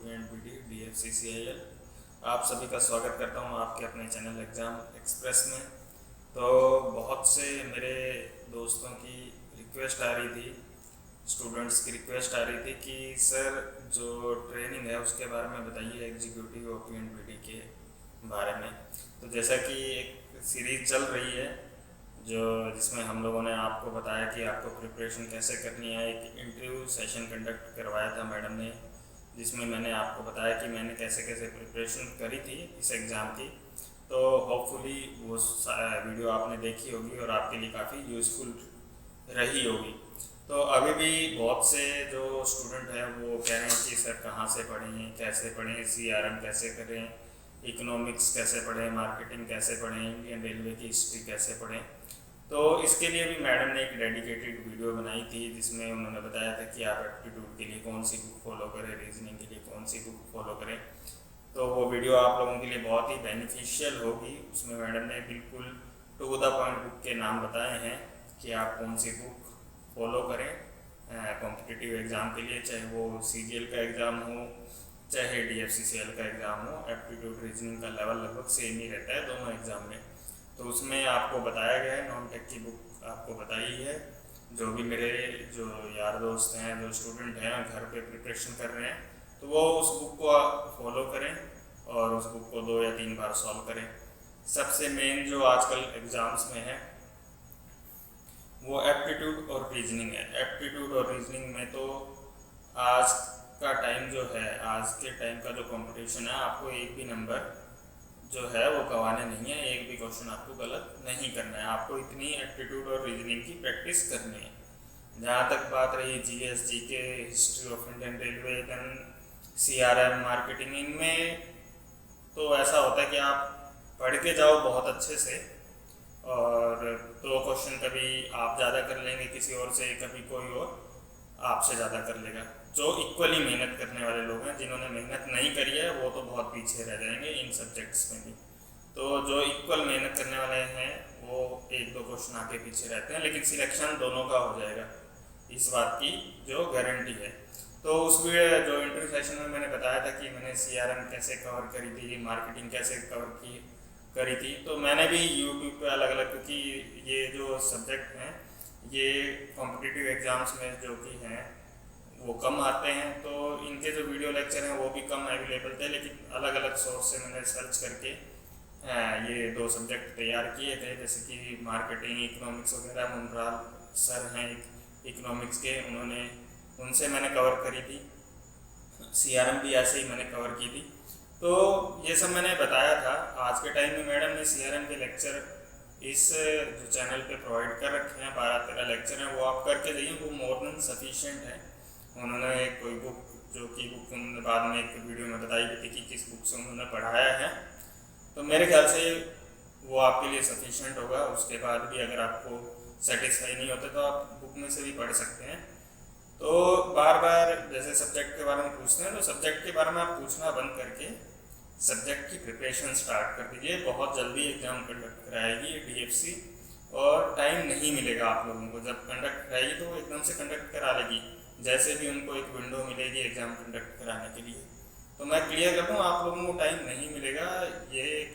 OPNPT DFCCIL। आप सभी का स्वागत करता हूं आपके अपने चैनल एग्ज़ाम एक्सप्रेस में। तो बहुत से मेरे दोस्तों की रिक्वेस्ट आ रही थी, स्टूडेंट्स की रिक्वेस्ट आ रही थी कि सर जो ट्रेनिंग है उसके बारे में बताइए, एग्जीक्यूटिव OPNPT के बारे में। तो जैसा कि एक सीरीज़ चल रही है जो जिसमें हम लोगों ने आपको बताया कि आपको प्रिपरेशन कैसे करनी है। एक इंटरव्यू सेशन कंडक्ट करवाया था मैडम ने, जिसमें मैंने आपको बताया कि मैंने कैसे कैसे प्रिपरेशन करी थी इस एग्ज़ाम की। तो होपफुली वो वीडियो आपने देखी होगी और आपके लिए काफ़ी यूज़फुल रही होगी। तो अभी भी बहुत से जो स्टूडेंट हैं वो कह रहे हैं कि सर कहाँ से पढ़ें, कैसे पढ़ें, CRM कैसे करें, इकोनॉमिक्स कैसे पढ़ें, मार्केटिंग कैसे पढ़ें, इंडियन रेलवे की हिस्ट्री कैसे पढ़ें। तो इसके लिए भी मैडम ने एक डेडिकेटेड वीडियो बनाई थी जिसमें उन्होंने बताया था कि आप एप्टीट्यूड के लिए कौन सी बुक फॉलो करें, रीजनिंग के लिए कौन सी बुक फॉलो करें। तो वो वीडियो आप लोगों के लिए बहुत ही बेनिफिशियल होगी। उसमें मैडम ने बिल्कुल टू द पॉइंट बुक के नाम बताए हैं कि आप कौन सी बुक फॉलो करें कॉम्पिटिटिव एग्ज़ाम के लिए, चाहे वो CGL का एग्ज़ाम हो चाहे DFCCL का एग्ज़ाम हो। एप्टीट्यूड रीजनिंग का लेवल लगभग सेम ही रहता है दोनों एग्ज़ाम में। तो उसमें आपको बताया गया है, नॉन टेक की बुक आपको बताई है। जो भी मेरे जो यार दोस्त हैं, जो स्टूडेंट हैं घर पे प्रिपरेशन कर रहे हैं, तो वो उस बुक को फॉलो करें और उस बुक को 2 या 3 बार सॉल्व करें। सबसे मेन जो आजकल एग्ज़ाम्स में है वो एप्टीट्यूड और रीजनिंग है। एप्टीट्यूड और रीजनिंग में तो आज का टाइम जो है, आज के टाइम का जो कंपटीशन है, आपको एक भी नंबर जो है वो गंवाने नहीं है, एक भी क्वेश्चन आपको गलत नहीं करना है। आपको इतनी एप्टीट्यूड और रीजनिंग की प्रैक्टिस करनी है। जहाँ तक बात रही GS GK, history of Indian railway, then CRM, marketing, इनमें तो ऐसा होता है कि आप पढ़ के जाओ बहुत अच्छे से और 2 क्वेश्चन कभी आप ज़्यादा कर लेंगे किसी और से, कभी कोई और आपसे ज़्यादा कर लेगा। जो इक्वली मेहनत करने वाले लोग हैं, जिन्होंने मेहनत नहीं करी है, वो तो बहुत पीछे रह जाएंगे इन सब्जेक्ट्स में भी। तो जो इक्वल मेहनत करने वाले हैं वो 1-2 क्वेश्चन आके पीछे रहते हैं, लेकिन सिलेक्शन दोनों का हो जाएगा, इस बात की जो गारंटी है। तो उस जो इंटरव्यू सेशन में मैंने बताया था कि मैंने CRM कैसे कवर करी थी, मार्केटिंग कैसे करी थी। तो मैंने भी यूट्यूब पे अलग अलग, क्योंकि ये जो सब्जेक्ट हैं ये कॉम्पिटिटिव एग्ज़ाम्स में जो कि हैं वो कम आते हैं, तो इनके जो वीडियो लेक्चर हैं वो भी कम अवेलेबल थे। लेकिन अलग अलग सोर्स से मैंने सर्च करके ये 2 सब्जेक्ट तैयार किए थे, जैसे कि मार्केटिंग, इकोनॉमिक्स वगैरह। मुनराल सर हैं इकोनॉमिक्स के, उनसे मैंने कवर करी थी। CRM भी ऐसे ही मैंने कवर की थी। तो ये सब मैंने बताया था। आज के टाइम में मैडम ने CRM के लेक्चर इस जो चैनल पे प्रोवाइड कर रखे हैं, 12-13 लेक्चर हैं, वो आप करके जाइए, वो मोर देन सफिशिएंट है। उन्होंने कोई बुक, जो कि बुक उन्होंने बाद में एक वीडियो में बताई भी थी कि किस बुक से उन्होंने पढ़ाया है, तो मेरे ख्याल से वो आपके लिए सफिशिएंट होगा। उसके बाद भी अगर आपको सेटिस्फाई नहीं होता तो आप बुक में से भी पढ़ सकते हैं। तो बार बार जैसे सब्जेक्ट के बारे में पूछते हैं, तो सब्जेक्ट के बारे में आप पूछना बंद करके सब्जेक्ट की प्रिपरेशन स्टार्ट कर दीजिए। बहुत जल्दी एग्ज़ाम कंडक्ट कराएगी DFC और टाइम नहीं मिलेगा आप लोगों को। जब कंडक्ट कराएगी तो वो एकदम से कंडक्ट करा लेगी, जैसे भी उनको एक विंडो मिलेगी एग्ज़ाम कंडक्ट कराने के लिए। तो मैं क्लियर कर दूँ, आप लोगों को टाइम नहीं मिलेगा। ये एक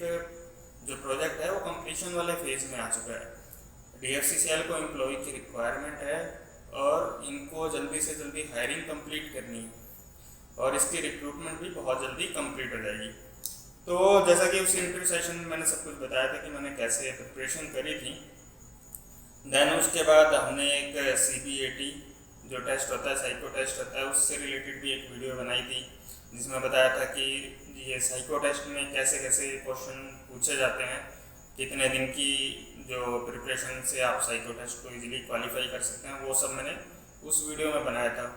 जो प्रोजेक्ट है वो कंप्लीशन वाले फेज़ में आ चुका है। DFCCL को एम्प्लॉय की रिक्वायरमेंट है और इनको जल्दी से जल्दी हायरिंग कंप्लीट करनी है और इसकी रिक्रूटमेंट भी बहुत जल्दी कंप्लीट हो जाएगी। तो जैसा कि उस इंटरव्यू सेशन में मैंने सब कुछ बताया था कि मैंने कैसे प्रिपरेशन करी थी। देन उसके बाद हमने एक CBAT जो टेस्ट होता है, साइको टेस्ट होता है, उससे रिलेटेड भी एक वीडियो बनाई थी, जिसमें बताया था कि ये साइको टेस्ट में कैसे कैसे क्वेश्चन पूछे जाते हैं, कितने दिन की जो प्रिपरेशन से आप साइको टेस्ट को इजीली क्वालिफाई कर सकते हैं, वो सब मैंने उस वीडियो में बनाया था।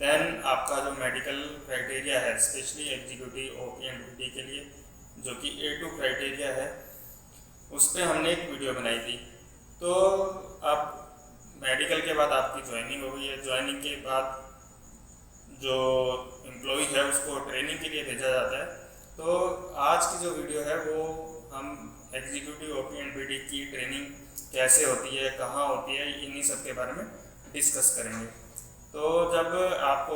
देन आपका जो मेडिकल क्राइटेरिया है, स्पेशली एग्जीक्यूटिव OPNPT के लिए, जो कि A2 क्राइटेरिया है, उस पर हमने एक वीडियो बनाई थी। तो आप मेडिकल के बाद आपकी ज्वाइनिंग हो गई है। ज्वाइनिंग के बाद जो एम्प्लॉय है उसको ट्रेनिंग के लिए भेजा जाता है। तो आज की जो वीडियो है वो हम एग्जीक्यूटिव OPNPT की ट्रेनिंग कैसे होती है, कहाँ होती है, इन्हीं सब के बारे में डिस्कस करेंगे। तो जब आप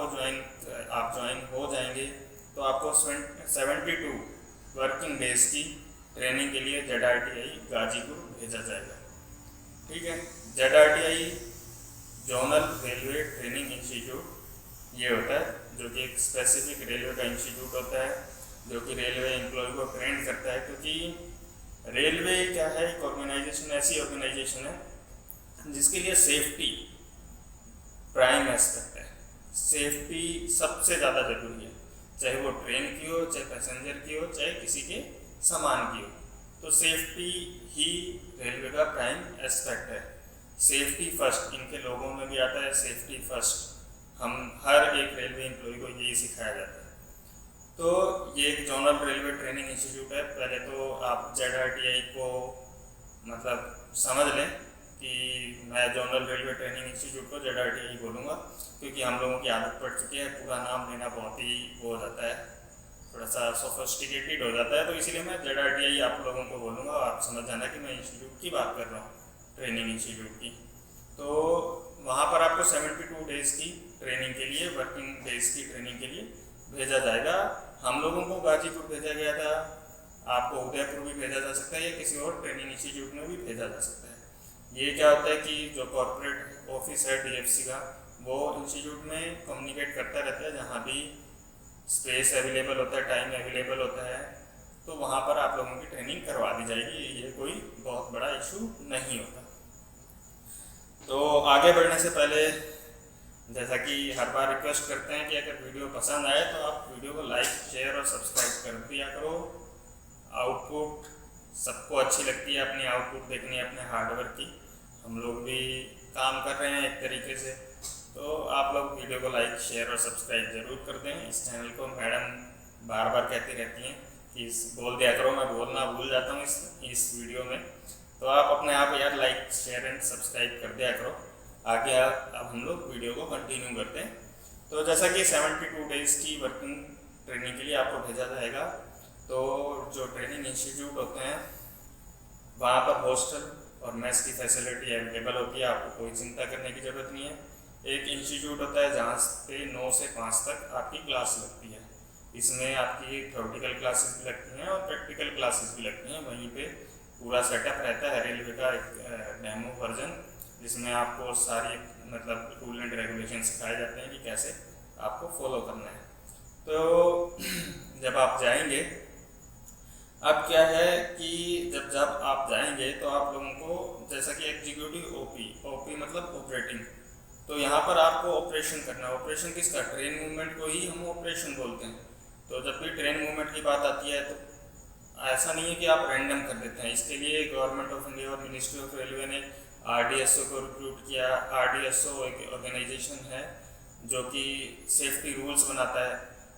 ज्वाइन हो जाएंगे तो आपको 72 वर्किंग डेज की ट्रेनिंग के लिए ZRTI गाजीपुर भेजा जाएगा। ठीक है, ZRTI zonal railway training institute ये होता है, जो कि एक स्पेसिफिक रेलवे का इंस्टीट्यूट होता है जो कि रेलवे एम्प्लॉय को ट्रेन करता है। क्योंकि रेलवे क्या है, एक ऑर्गेनाइजेशन, ऐसी ऑर्गेनाइजेशन है जिसके लिए सेफ्टी प्राइम एस्पेक्ट है। सेफ्टी सबसे ज़्यादा जरूरी है, चाहे वो ट्रेन की हो, चाहे पैसेंजर की हो, चाहे किसी के सामान की हो। तो सेफ्टी ही रेलवे का प्राइम एस्पेक्ट है। सेफ्टी फर्स्ट, इनके लोगों में भी आता है सेफ्टी फर्स्ट। हम हर एक रेलवे एम्प्लॉय को यही सिखाया जाता है। तो ये एक जोनल रेलवे ट्रेनिंग इंस्टीट्यूट है। पहले तो आप ZRTI को मतलब समझ लें कि मैं जोनल रेलवे ट्रेनिंग इंस्टीट्यूट को ZRTI बोलूँगा, क्योंकि हम लोगों की आदत पड़ चुकी है, पूरा नाम लेना बहुत ही वो हो जाता है, थोड़ा सा सोफिस्टिकेटेड हो जाता है। तो इसीलिए मैं ZRTI आप लोगों को बोलूँगा, आप समझ जाना कि मैं इंस्टीट्यूट की बात कर रहा हूँ, ट्रेनिंग इंस्टीट्यूट की। तो वहाँ पर आपको 72 डेज़ की ट्रेनिंग के लिए, वर्किंग डेज़ की ट्रेनिंग के लिए भेजा जाएगा। हम लोगों को गाजीपुर भेजा गया था, आपको उदयपुर भी भेजा जा सकता है या किसी और ट्रेनिंग इंस्टीट्यूट में भी भेजा जा सकता है। ये क्या होता है कि जो कॉर्पोरेट ऑफिस है DFC का, वो इंस्टीट्यूट में कम्युनिकेट करता रहता है। जहाँ भी स्पेस अवेलेबल होता है, टाइम अवेलेबल होता है, तो वहाँ पर आप लोगों की ट्रेनिंग करवा दी जाएगी। ये कोई बहुत बड़ा इशू नहीं होता। तो आगे बढ़ने से पहले, जैसा कि हर बार रिक्वेस्ट करते हैं कि अगर वीडियो पसंद आए तो आप वीडियो को लाइक, शेयर और सब्सक्राइब कर दिया करो। आउटपुट सबको अच्छी लगती है, अपनी आउटपुट देखनी है, अपने हार्डवर्क की। हम लोग भी काम कर रहे हैं एक तरीके से, तो आप लोग वीडियो को लाइक, शेयर और सब्सक्राइब ज़रूर कर दें। इस चैनल को मैडम बार बार कहती रहती हैं कि बोल दिया करो, मैं बोलना भूल जाता हूँ इस वीडियो में। तो आप अपने आप यार लाइक, शेयर एंड सब्सक्राइब कर दिया करो। आगे अब हम लोग वीडियो को कंटिन्यू करते हैं। तो जैसा कि 72 डेज़ की वर्किंग ट्रेनिंग के लिए आपको भेजा जाएगा, तो जो ट्रेनिंग इंस्टीट्यूट होते हैं वहाँ पर हॉस्टल और मेस की फैसिलिटी अवेलेबल होती है, आपको कोई चिंता करने की ज़रूरत नहीं है। एक इंस्टीट्यूट होता है जहाँ पे 9 से 5 तक आपकी क्लास लगती है। इसमें आपकी थ्योरेटिकल क्लासेस भी लगती हैं और प्रैक्टिकल क्लासेस भी लगती हैं। वहीं पे पूरा सेटअप रहता है रेलवे का, एक डेमो वर्जन, जिसमें आपको सारी मतलब रूल एंड रेगुलेशन सिखाए जाते हैं कि कैसे आपको फॉलो करना है। तो जब आप जाएंगे, अब क्या है कि जब आप जाएंगे तो आप लोगों को, जैसा कि एग्जीक्यूटिव ओपी मतलब ऑपरेटिंग, तो यहाँ पर आपको ऑपरेशन करना है। ऑपरेशन किसका? ट्रेन मूवमेंट को ही हम ऑपरेशन बोलते हैं। तो जब भी ट्रेन मूवमेंट की बात आती है तो ऐसा नहीं है कि आप रैंडम कर देते हैं। इसके लिए गवर्नमेंट ऑफ इंडिया और मिनिस्ट्री ऑफ रेलवे ने RDSO को रिक्रूट किया। RDSO एक ऑर्गेनाइजेशन है जो कि सेफ्टी रूल्स बनाता है।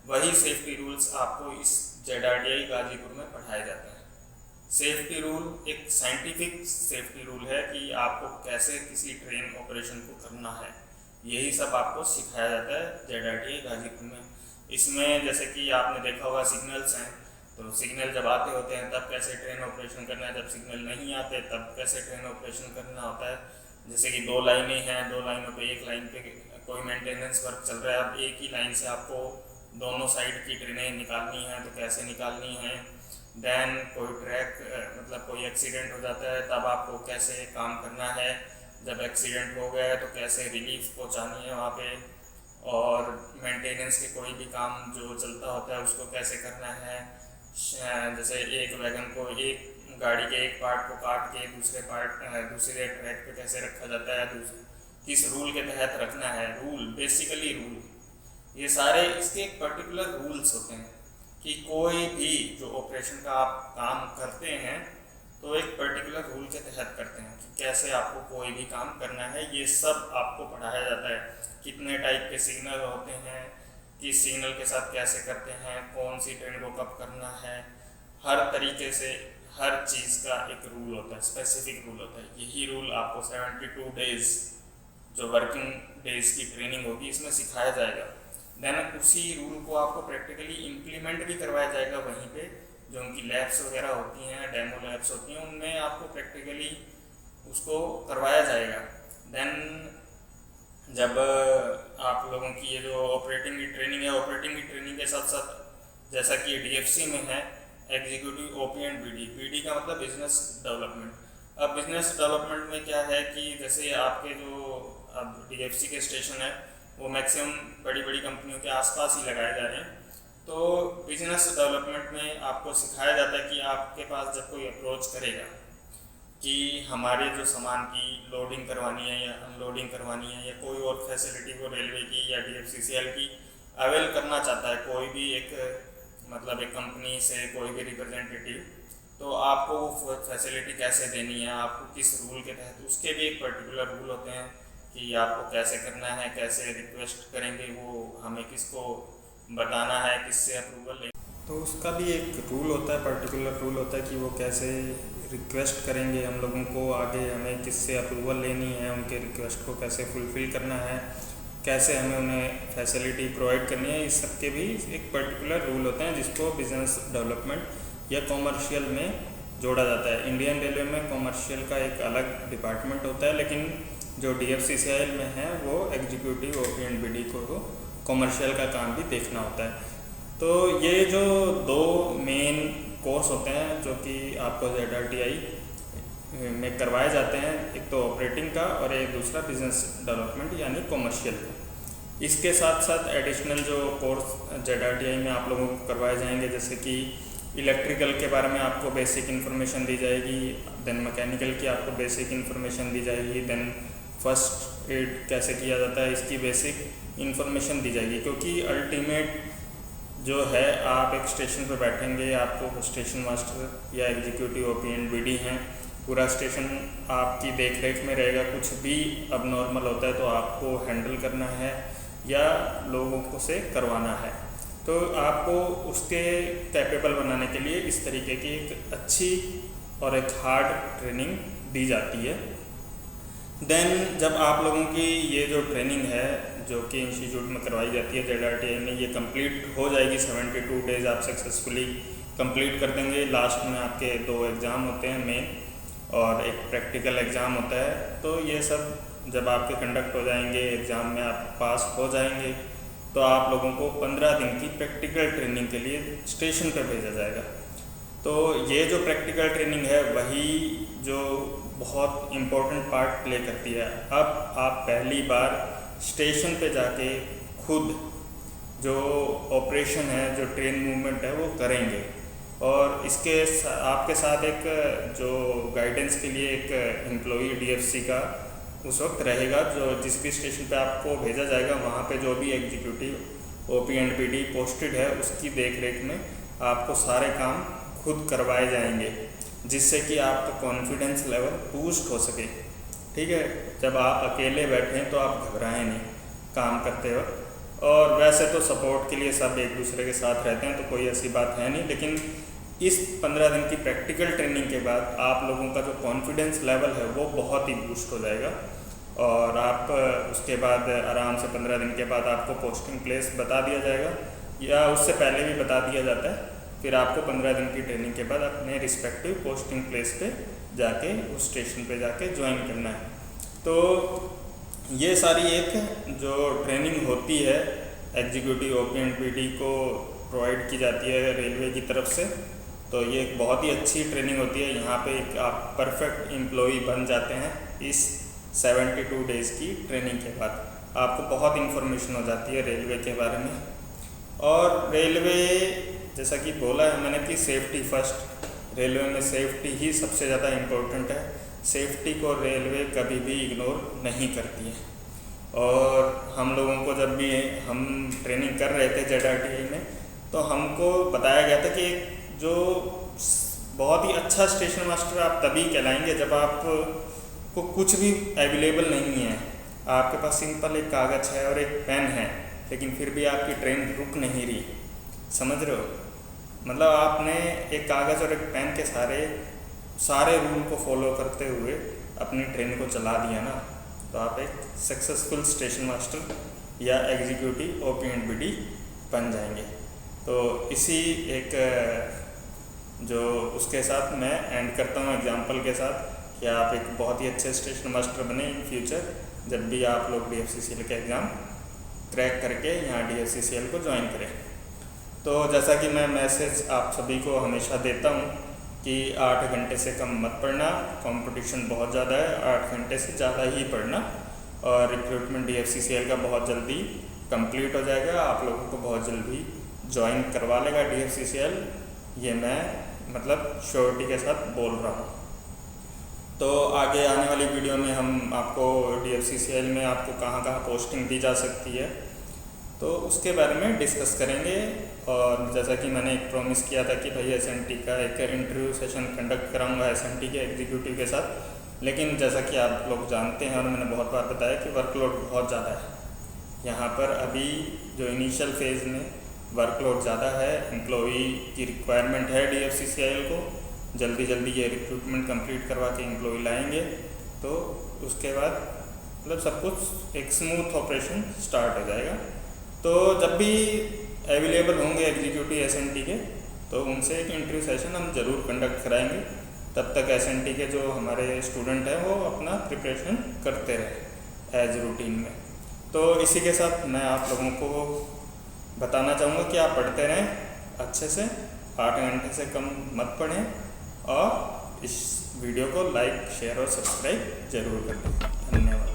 वही सेफ्टी रूल्स आपको इस ZRTI गाजीपुर में पढ़ाए जाते हैं। सेफ्टी रूल एक साइंटिफिक सेफ्टी रूल है कि आपको कैसे किसी ट्रेन ऑपरेशन को करना है, यही सब आपको सिखाया जाता है ZRTI गाजीपुर में। इसमें जैसे कि आपने देखा होगा सिग्नल्स हैं, तो सिग्नल जब आते होते हैं तब कैसे ट्रेन ऑपरेशन करना है, जब सिग्नल नहीं आते तब कैसे ट्रेन ऑपरेशन करना होता है। जैसे कि 2 लाइनें हैं, 2 लाइनों पे, एक लाइन पे कोई मेंटेनेंस वर्क चल रहा है, अब एक ही लाइन से आपको दोनों साइड की ट्रेनें निकालनी है, तो कैसे निकालनी है। देन कोई ट्रैक मतलब कोई एक्सीडेंट हो जाता है तब आपको कैसे काम करना है, जब एक्सीडेंट हो गया है तो कैसे रिलीफ पहुंचानी है वहाँ पे, और मेंटेनेंस के कोई भी काम जो चलता होता है उसको कैसे करना है। जैसे एक वैगन को, एक गाड़ी के एक पार्ट को काट के दूसरे ट्रैक पे कैसे रखा जाता है, किस रूल के तहत रखना है। रूल, बेसिकली रूल, ये सारे इसके एक पर्टिकुलर रूल्स होते हैं कि कोई भी जो ऑपरेशन का आप काम करते हैं तो एक पर्टिकुलर रूल के तहत करते हैं कि कैसे आपको कोई भी काम करना है। ये सब आपको पढ़ाया जाता है। कितने टाइप के सिग्नल होते हैं, किस सिग्नल के साथ कैसे करते हैं, कौन सी ट्रेन को कब करना है, हर तरीके से हर चीज़ का एक रूल होता है, स्पेसिफिक रूल होता है। यही रूल आपको 72 डेज़ जो वर्किंग डेज़ की ट्रेनिंग होगी इसमें सिखाया जाएगा। देन उसी रूल को आपको प्रैक्टिकली इम्प्लीमेंट भी करवाया जाएगा वहीं पे। जो उनकी लैब्स वगैरह होती हैं, डेमो लैब्स होती हैं, उनमें आपको प्रैक्टिकली उसको करवाया जाएगा। देन जब आप लोगों की ये जो ऑपरेटिंग की ट्रेनिंग है, ऑपरेटिंग की ट्रेनिंग के साथ साथ जैसा कि DFC में है executive OP and BD। BD का मतलब बिजनेस डेवलपमेंट। अब बिजनेस डेवलपमेंट में क्या है कि जैसे आपके जो अब DFC के स्टेशन है वो मैक्सिमम बड़ी बड़ी कंपनियों के आसपास ही लगाए जा रहे हैं। तो बिजनेस डेवलपमेंट में आपको सिखाया जाता है कि आपके पास जब कोई अप्रोच करेगा कि हमारे जो सामान की लोडिंग करवानी है या अनलोडिंग करवानी है या कोई और फैसिलिटी को रेलवे की या DFCCL की अवेल करना चाहता है कोई भी एक मतलब एक कंपनी से कोई भी रिप्रेजेंटेटिव, तो आपको वो फैसिलिटी कैसे देनी है, आपको किस रूल के तहत, उसके भी एक पर्टिकुलर रूल होते हैं कि आपको कैसे करना है, कैसे रिक्वेस्ट करेंगे, वो हमें किसको बताना है, किससे अप्रूवल लें, तो उसका भी एक रूल होता है, पर्टिकुलर रूल होता है कि वो कैसे रिक्वेस्ट करेंगे हम लोगों को आगे, हमें किससे अप्रूवल लेनी है, उनके रिक्वेस्ट को कैसे फुलफ़िल करना है, कैसे हमें उन्हें फैसिलिटी प्रोवाइड करनी है। इस सब के भी एक पर्टिकुलर रूल होते हैं जिसको बिजनेस डेवलपमेंट या कॉमर्शियल में जोड़ा जाता है। इंडियन रेलवे में कॉमर्शियल का एक अलग डिपार्टमेंट होता है, लेकिन जो DFCCIL में है वो एग्जीक्यूटिव OP एंड BD को कॉमर्शियल का काम भी देखना होता है। तो ये जो दो मेन कोर्स होते हैं जो कि आपको ZRTI में करवाए जाते हैं, एक तो ऑपरेटिंग का और एक दूसरा बिजनेस डेवलपमेंट यानी कॉमर्शियल का। इसके साथ साथ एडिशनल जो कोर्स ZRTI में आप लोगों को करवाए जाएंगे, जैसे कि इलेक्ट्रिकल के बारे में आपको बेसिक इन्फॉर्मेशन दी जाएगी, देन मैकेनिकल की आपको बेसिक इन्फॉर्मेशन दी जाएगी, देन फर्स्ट एड कैसे किया जाता है इसकी बेसिक इन्फॉर्मेशन दी जाएगी। क्योंकि अल्टीमेट जो है आप एक स्टेशन पर बैठेंगे, आपको स्टेशन मास्टर या एग्जीक्यूटिव OP एंड BD हैं, पूरा स्टेशन आपकी देख रेख में रहेगा। कुछ भी अब नॉर्मल होता है तो आपको हैंडल करना है या लोगों को से करवाना है, तो आपको उसके कैपेबल बनाने के लिए इस तरीके की एक अच्छी और एक हार्ड ट्रेनिंग दी जाती है। देन जब आप लोगों की ये जो ट्रेनिंग है जो कि इंस्टीट्यूट में करवाई जाती है ZRTI में, ये कंप्लीट हो जाएगी 72 डेज़ आप सक्सेसफुली कंप्लीट कर देंगे। लास्ट में आपके 2 एग्ज़ाम होते हैं, मेन और एक प्रैक्टिकल एग्ज़ाम होता है। तो ये सब जब आपके कंडक्ट हो जाएंगे, एग्ज़ाम में आप पास हो जाएंगे, तो आप लोगों को 15 दिन की प्रैक्टिकल ट्रेनिंग के लिए स्टेशन पर भेजा जाएगा। तो ये जो प्रैक्टिकल ट्रेनिंग है वही जो बहुत इम्पोर्टेंट पार्ट प्ले करती है। अब आप पहली बार स्टेशन पे जाके खुद जो ऑपरेशन है, जो ट्रेन मूवमेंट है वो करेंगे, और इसके आपके साथ एक जो गाइडेंस के लिए एक एम्प्लॉई DFC का उस वक्त रहेगा, जो जिस भी स्टेशन पे आपको भेजा जाएगा वहाँ पे जो भी executive OP and BD posted है उसकी देख रेख में आपको सारे काम खुद करवाए जाएंगे, जिससे कि आपका कॉन्फिडेंस लेवल बूस्ट हो सके। ठीक है, जब आप अकेले बैठें तो आप घबराएं नहीं काम करते वक्त, और वैसे तो सपोर्ट के लिए सब एक दूसरे के साथ रहते हैं तो कोई ऐसी बात है नहीं, लेकिन इस 15 दिन की प्रैक्टिकल ट्रेनिंग के बाद आप लोगों का जो कॉन्फिडेंस लेवल है वो बहुत ही बूस्ट हो जाएगा, और आप उसके बाद आराम से 15 दिन के बाद आपको पोस्टिंग प्लेस बता दिया जाएगा, या उससे पहले भी बता दिया जाता है। फिर आपको 15 दिन की ट्रेनिंग के बाद अपने रिस्पेक्टिव पोस्टिंग प्लेस पे जाके उस स्टेशन पे जाके ज्वाइन करना है। तो ये सारी एक जो ट्रेनिंग होती है एग्जीक्यूटिव OP एंड BD को प्रोवाइड की जाती है रेलवे की तरफ से, तो ये एक बहुत ही अच्छी ट्रेनिंग होती है। यहाँ पे एक आप परफेक्ट एम्प्लॉई बन जाते हैं इस 72 डेज़ की ट्रेनिंग के बाद। आपको बहुत इन्फॉर्मेशन हो जाती है रेलवे के बारे में, और रेलवे जैसा कि बोला है मैंने कि सेफ्टी फर्स्ट, रेलवे में सेफ्टी ही सबसे ज़्यादा इम्पोर्टेंट है। सेफ्टी को रेलवे कभी भी इग्नोर नहीं करती है, और हम लोगों को जब भी हम ट्रेनिंग कर रहे थे ZRTI में, तो हमको बताया गया था कि जो बहुत ही अच्छा स्टेशन मास्टर आप तभी कहलाएंगे जब आपको कुछ भी अवेलेबल नहीं है, आपके पास सिंपल एक कागज़ है और एक पेन है, लेकिन फिर भी आपकी ट्रेन रुक नहीं रही। समझ रहे हो, मतलब आपने एक कागज़ और एक पेन के सारे रूल को फॉलो करते हुए अपनी ट्रेन को चला दिया ना, तो आप एक सक्सेसफुल स्टेशन मास्टर या एग्जीक्यूटिव OP एंड BD बन जाएंगे। तो इसी एक जो उसके साथ मैं एंड करता हूँ एग्जाम्पल के साथ कि आप एक बहुत ही अच्छे स्टेशन मास्टर बने इन फ्यूचर, जब भी आप लोग DFCCL के एग्ज़ाम क्रैक करके यहाँ DFCCL को ज्वाइन करें। तो जैसा कि मैं मैसेज आप सभी को हमेशा देता हूँ कि 8 घंटे से कम मत पढ़ना, कंपटीशन बहुत ज़्यादा है, 8 घंटे से ज़्यादा ही पढ़ना। और रिक्रूटमेंट DFCCL का बहुत जल्दी कंप्लीट हो जाएगा, आप लोगों को बहुत जल्दी ज्वाइन करवा लेगा DFCCL, ये मैं मतलब श्योरिटी के साथ बोल रहा हूँ। तो आगे आने वाली वीडियो में हम आपको DFCCL में आपको कहाँ कहाँ पोस्टिंग दी जा सकती है तो उसके बारे में डिस्कस करेंगे। और जैसा कि मैंने एक प्रॉमिस किया था कि भाई SNT का एक इंटरव्यू सेशन कंडक्ट कराऊंगा SNT के एग्जीक्यूटिव के साथ, लेकिन जैसा कि आप लोग जानते हैं और मैंने बहुत बार बताया कि वर्कलोड बहुत ज़्यादा है यहाँ पर। अभी जो इनिशियल फेज़ में वर्कलोड ज़्यादा है, एम्प्लॉई की रिक्वायरमेंट है DFCCL को, जल्दी जल्दी ये रिक्रूटमेंट कंप्लीट करवा के एम्प्लॉई लाएंगे तो उसके बाद मतलब सब कुछ एक स्मूथ ऑपरेशन स्टार्ट हो जाएगा। तो जब भी अवेलेबल होंगे एग्जीक्यूटिव SNT के तो उनसे एक इंटरव्यू सेशन हम ज़रूर कंडक्ट कराएंगे। तब तक SNT के जो हमारे स्टूडेंट हैं वो अपना प्रिपरेशन करते रहे एज रूटीन में। तो इसी के साथ मैं आप लोगों को बताना चाहूँगा कि आप पढ़ते रहें अच्छे से, 8 घंटे से कम मत पढ़ें और इस वीडियो को लाइक, शेयर और सब्सक्राइब ज़रूर करें। धन्यवाद।